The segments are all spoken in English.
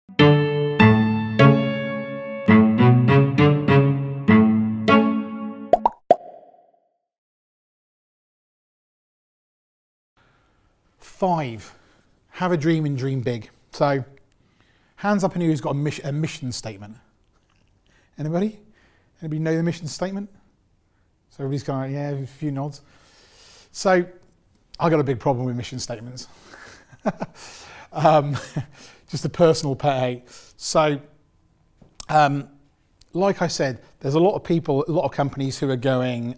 Five, have a dream and dream big. So, hands up in who's got a mission statement. Anybody? Anybody know the mission statement? So everybody's going, yeah, a few nods. So, I got a big problem with mission statements. Just a personal pet hate. So, like I said, there's a lot of people, a lot of companies who are going,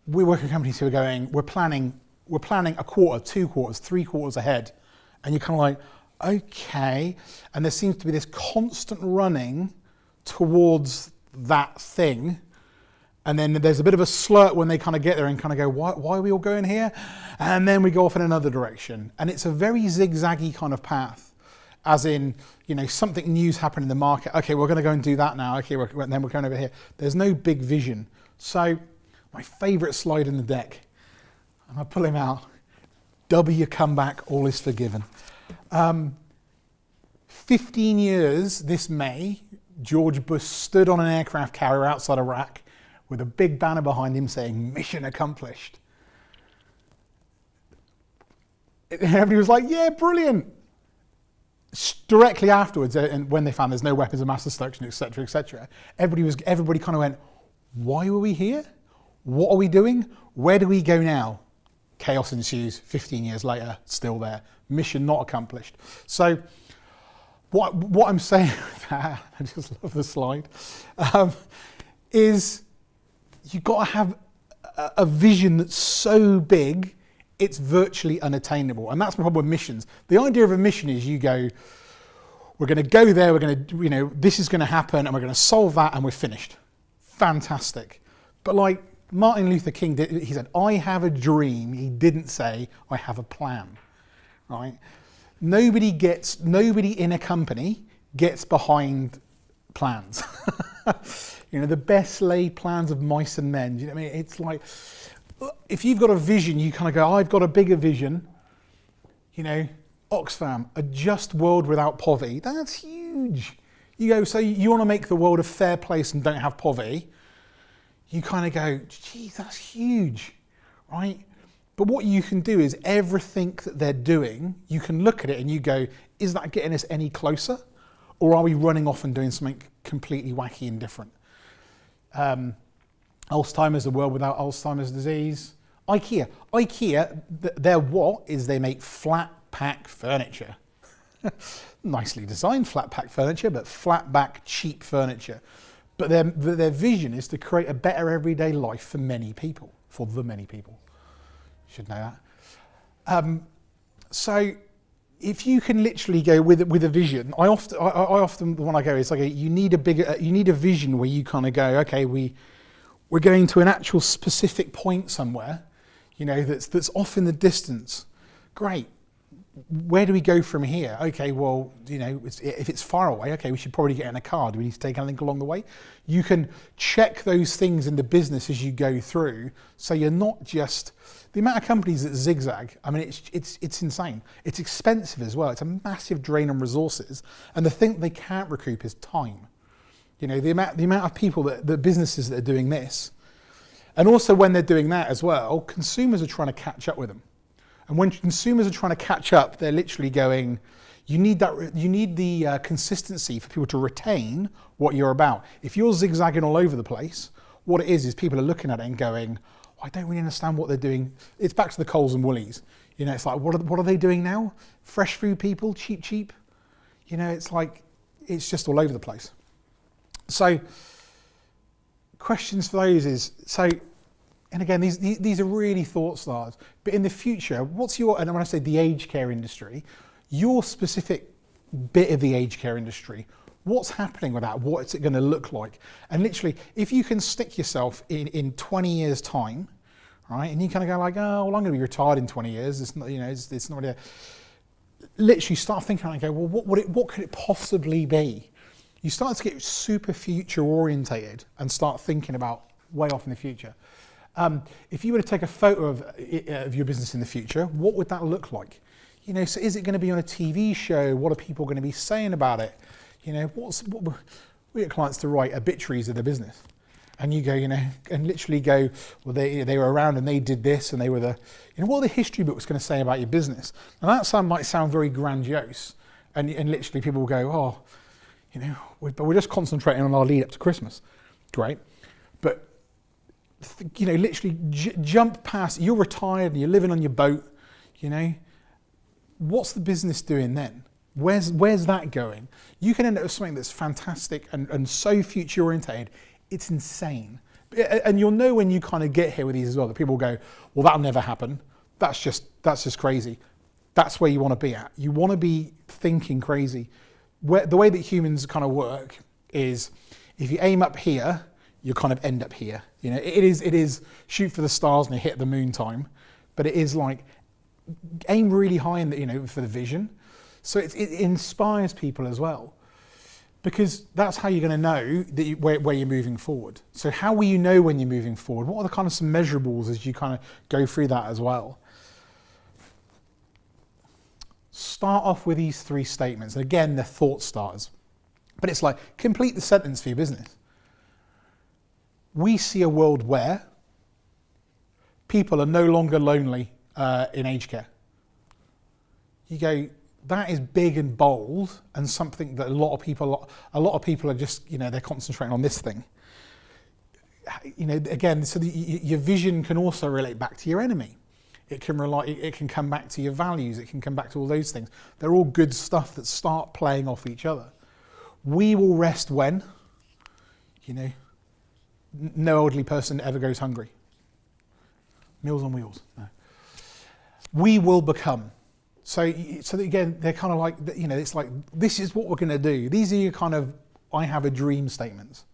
we work with companies who are going, we're planning a quarter, 2 quarters, 3 quarters ahead. And you're kind of like, okay. And there seems to be this constant running towards that thing. And then there's a bit of a slurt when they kind of get there and kind of go, why are we all going here? And then we go off in another direction. And it's a very zigzaggy kind of path. As in, you know, something new's happened in the market. Okay, we're going to go and do that now. Okay, then we're going over here. There's no big vision. So my favorite slide in the deck, and I pull him out, double your comeback, all is forgiven. 15 years this May, George Bush stood on an aircraft carrier outside Iraq with a big banner behind him saying, mission accomplished. Everybody was like, yeah, brilliant. Directly afterwards, and when they found there's no weapons of mass destruction, etc., everybody kind of went, why were we here? What are we doing? Where do we go now? Chaos ensues. 15 years later, still there. Mission not accomplished. So what I'm saying with that, I just love the slide, is you've got to have a vision that's so big, it's virtually unattainable. And that's my problem with missions. The idea of a mission is you go, we're going to go there, we're going to, you know, this is going to happen, and we're going to solve that, and we're finished. Fantastic. But like Martin Luther King did, he said, I have a dream. He didn't say, I have a plan, right? Nobody in a company gets behind plans. You know, the best laid plans of mice and men. Do you know what I mean? It's like, if you've got a vision, you kind of go, I've got a bigger vision. You know, Oxfam, a just world without poverty. That's huge. You go, so you want to make the world a fair place and don't have poverty. You kind of go, geez, that's huge, right? But what you can do is everything that they're doing, you can look at it and you go, is that getting us any closer? Or are we running off and doing something completely wacky and different? Alzheimer's, a world without Alzheimer's disease. IKEA, their what is they make flat pack furniture. Nicely designed flat pack furniture, but flat back cheap furniture. But their vision is to create a better everyday life for many people, for the many people. You should know that. So if you can literally go with a vision, I often when I go, it's like you need a vision where you kind of go, okay, we're going to an actual specific point somewhere, you know, that's off in the distance. Great. Where do we go from here? Okay, well, you know, if it's far away, okay, we should probably get in a car. Do we need to take anything along the way? You can check those things in the business as you go through, so you're not just the amount of companies that zigzag. I mean, it's insane. It's expensive as well. It's a massive drain on resources, and the thing they can't recoup is time. You know, the amount of people the businesses that are doing this, and also when they're doing that as well, consumers are trying to catch up with them. And when consumers are trying to catch up, they're literally going, you need the consistency for people to retain what you're about. If you're zigzagging all over the place, what it is people are looking at it and going, I don't really understand what they're doing. It's back to the Coles and Woolies. You know, it's like, what are they doing now? Fresh food people, cheap. You know, it's like, it's just all over the place. So, questions for those is, and again, these are really thought starters. But in the future, what's your, and when I say the aged care industry, your specific bit of the aged care industry, what's happening with that? What's it going to look like? And literally, if you can stick yourself in 20 years' time, right, and you kind of go like, oh, well, I'm going to be retired in 20 years. It's not, you know, it's not really. Literally, start thinking and go, well, what could it possibly be? You start to get super future orientated and start thinking about way off in the future. If you were to take a photo of your business in the future, what would that look like? You know, so is it going to be on a TV show? What are people going to be saying about it? You know, we get clients to write obituaries of their business. And you go, you know, and literally go, well, they were around and they did this and they were the, you know, what are the history books going to say about your business? And that might sound very grandiose. And literally people will go, oh, you know, but we're just concentrating on our lead up to Christmas. Great. But, you know, literally jump past, you're retired and you're living on your boat, you know, what's the business doing then? Where's that going? You can end up with something that's fantastic and so future orientated. It's insane. And you'll know when you kind of get here with these as well, that people go, well, that'll never happen. That's just crazy. That's where you want to be at. You want to be thinking crazy. The way that humans kind of work is if you aim up here, you kind of end up here. You know, it is shoot for the stars and hit the moon time, but it is like aim really high in the, you know, for the vision. So it inspires people as well, because that's how you're going to know that where you're moving forward. So how will you know when you're moving forward? What are the kind of some measurables as you kind of go through that as well? Start off with these 3 statements. Again, they're thought starters, but it's like complete the sentence for your business. We see a world where people are no longer lonely in aged care. You go, that is big and bold, and something that a lot of people are just, you know, they're concentrating on this thing. You know, again, so your vision can also relate back to your enemy. It can come back to your values. It can come back to all those things. They're all good stuff that start playing off each other. We will rest when, you know, no elderly person ever goes hungry. Meals on Wheels. No. We will become. So that again, they're kind of like, you know, it's like, this is what we're going to do. These are your kind of, I have a dream statements.